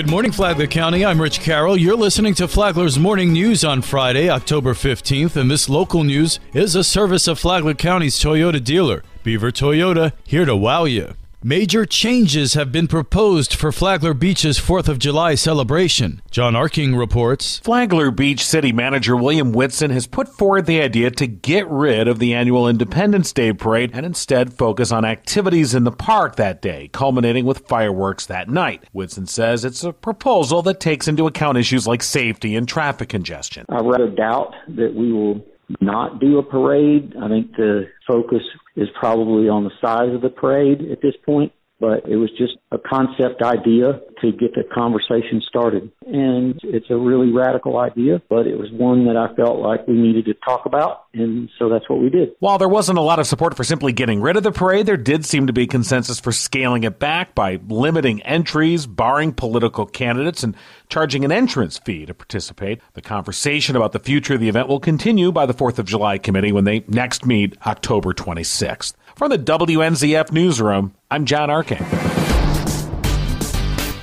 Good morning, Flagler County. I'm Rich Carroll. You're listening to Flagler's Morning News on Friday, October 15th, and this local news is a service of Flagler County's Toyota dealer, Beaver Toyota, here to wow you. Major changes have been proposed for Flagler Beach's 4th of July celebration. John Arking reports. Flagler Beach City Manager William Whitson has put forward the idea to get rid of the annual Independence Day parade and instead focus on activities in the park that day, culminating with fireworks that night. Whitson says it's a proposal that takes into account issues like safety and traffic congestion. I rather doubt that we will not do a parade. I think the focus is probably on the size of the parade at this point, but it was just a concept idea to get the conversation started. And it's a really radical idea, but it was one that I felt like we needed to talk about, and so that's what we did. While there wasn't a lot of support for simply getting rid of the parade, there did seem to be consensus for scaling it back by limiting entries, barring political candidates, and charging an entrance fee to participate. The conversation about the future of the event will continue by the 4th of July committee when they next meet October 26th. From the WNZF Newsroom, I'm John Arking.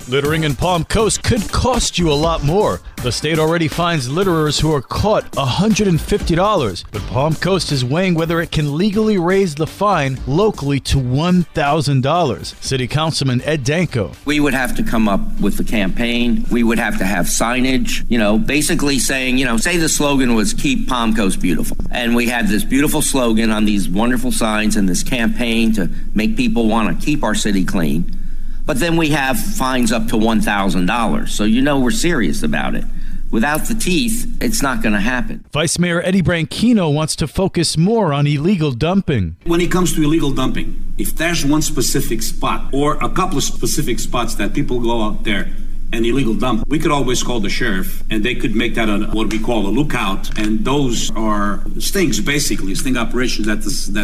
Littering in Palm Coast could cost you a lot more. The state already fines litterers who are caught $150, but Palm Coast is weighing whether it can legally raise the fine locally to $1,000. City Councilman Ed Danko. We would have to come up with a campaign. We would have to have signage, basically saying, say the slogan was Keep Palm Coast Beautiful. And we had this beautiful slogan on these wonderful signs and this campaign to make people want to keep our city clean. But then we have fines up to $1,000. So we're serious about it. Without the teeth, it's not going to happen. Vice Mayor Eddie Branchino wants to focus more on illegal dumping. When it comes to illegal dumping, if there's one specific spot or a couple of specific spots that people go out there and illegal dump, we could always call the sheriff and they could make that what we call a lookout. And those are stings, basically, sting operations that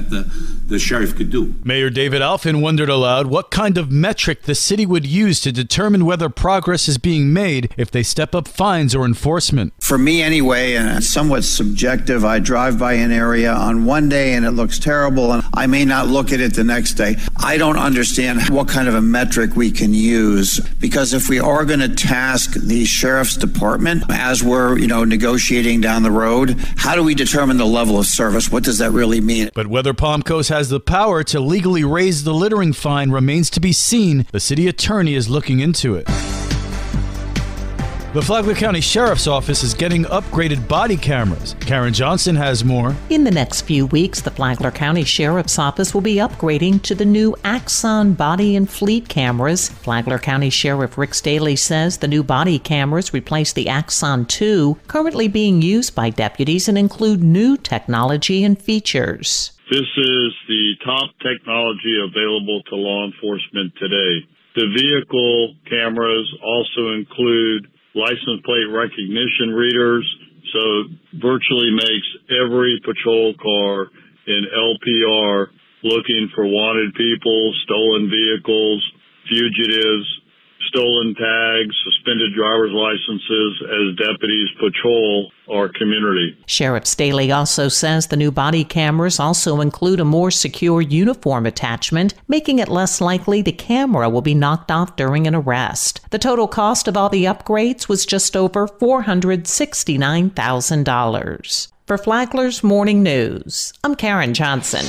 the sheriff could do. Mayor David Alfin wondered aloud what kind of metric the city would use to determine whether progress is being made if they step up fines or enforcement. For me anyway, and it's somewhat subjective, I drive by an area on one day and it looks terrible and I may not look at it the next day. I don't understand what kind of a metric we can use, because if we are going to task the sheriff's department as we're, negotiating down the road, how do we determine the level of service? What does that really mean? But whether Palm Coast has the power to legally raise the littering fine remains to be seen. The city attorney is looking into it. The Flagler County Sheriff's Office is getting upgraded body cameras. Karen Johnson has more. In the next few weeks, the Flagler County Sheriff's Office will be upgrading to the new Axon body and fleet cameras. Flagler County Sheriff Rick Staley says the new body cameras replace the Axon 2, currently being used by deputies, and include new technology and features. This is the top technology available to law enforcement today. The vehicle cameras also include license plate recognition readers, so virtually makes every patrol car in LPR looking for wanted people, stolen vehicles, fugitives, stolen tags, suspended driver's licenses as deputies patrol our community. Sheriff Staley also says the new body cameras also include a more secure uniform attachment, making it less likely the camera will be knocked off during an arrest. The total cost of all the upgrades was just over $469,000. For Flagler's Morning News, I'm Karen Johnson.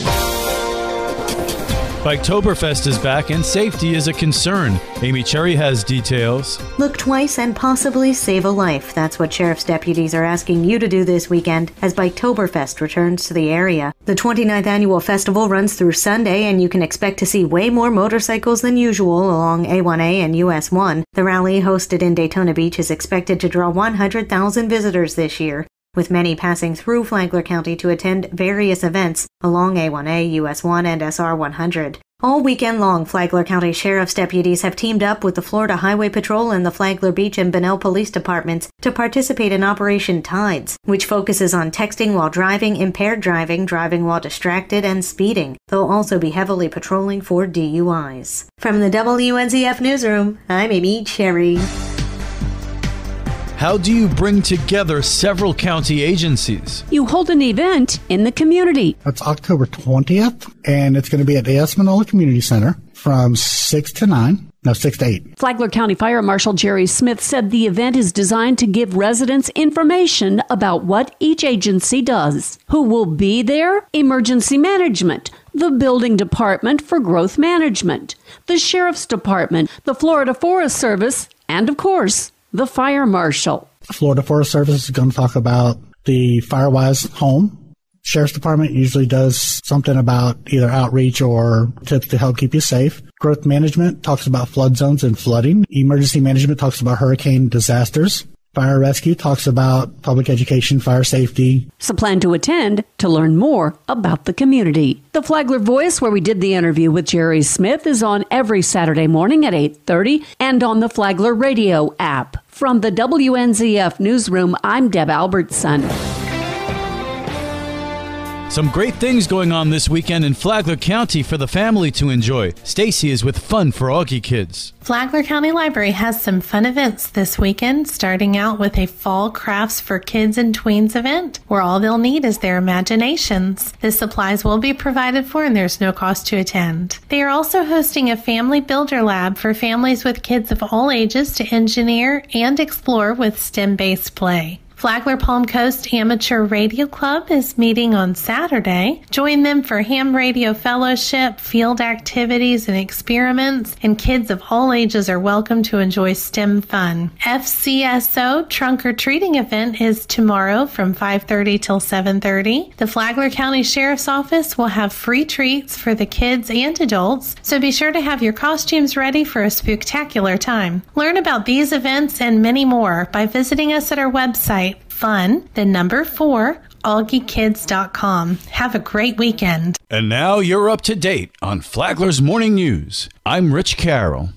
Biketoberfest is back and safety is a concern. Amy Cherry has details. Look twice and possibly save a life. That's what sheriff's deputies are asking you to do this weekend as Biketoberfest returns to the area. The 29th annual festival runs through Sunday, and you can expect to see way more motorcycles than usual along A1A and US 1. The rally, hosted in Daytona Beach, is expected to draw 100,000 visitors this year, with many passing through Flagler County to attend various events along A1A, US 1, and SR 100. All weekend long, Flagler County Sheriff's deputies have teamed up with the Florida Highway Patrol and the Flagler Beach and Bunnell Police Departments to participate in Operation Tides, which focuses on texting while driving, impaired driving, driving while distracted, and speeding. They'll also be heavily patrolling for DUIs. From the WNZF Newsroom, I'm Amy Cherry. How do you bring together several county agencies? You hold an event in the community. That's October 20th, and it's going to be at the Espanola Community Center from 6 to 9. No, 6 to 8. Flagler County Fire Marshal Jerry Smith said the event is designed to give residents information about what each agency does. Who will be there? Emergency Management, the Building Department for Growth Management, the Sheriff's Department, the Florida Forest Service, and, of course, the Fire Marshal. Florida Forest Service is going to talk about the Firewise home. Sheriff's Department usually does something about either outreach or tips to help keep you safe. Growth Management talks about flood zones and flooding. Emergency Management talks about hurricane disasters. Fire Rescue talks about public education, fire safety. So plan to attend to learn more about the community. The Flagler Voice, where we did the interview with Jerry Smith, is on every Saturday morning at 8:30 and on the Flagler Radio app. From the WNZF Newsroom, I'm Deb Albertson. Some great things going on this weekend in Flagler County for the family to enjoy. Stacy is with Fun for Augie Kids. Flagler County Library has some fun events this weekend, starting out with a Fall Crafts for Kids and Tweens event, where all they'll need is their imaginations. The supplies will be provided for and there's no cost to attend. They are also hosting a Family Builder Lab for families with kids of all ages to engineer and explore with STEM-based play. Flagler Palm Coast Amateur Radio Club is meeting on Saturday. Join them for ham radio fellowship, field activities, and experiments, and kids of all ages are welcome to enjoy STEM fun. FCSO Trunk or Treating event is tomorrow from 5:30 till 7:30. The Flagler County Sheriff's Office will have free treats for the kids and adults, so be sure to have your costumes ready for a spooktacular time. Learn about these events and many more by visiting us at our website, AugieKids.com. Have a great weekend. And now you're up to date on Flagler's Morning News. I'm Rich Carroll.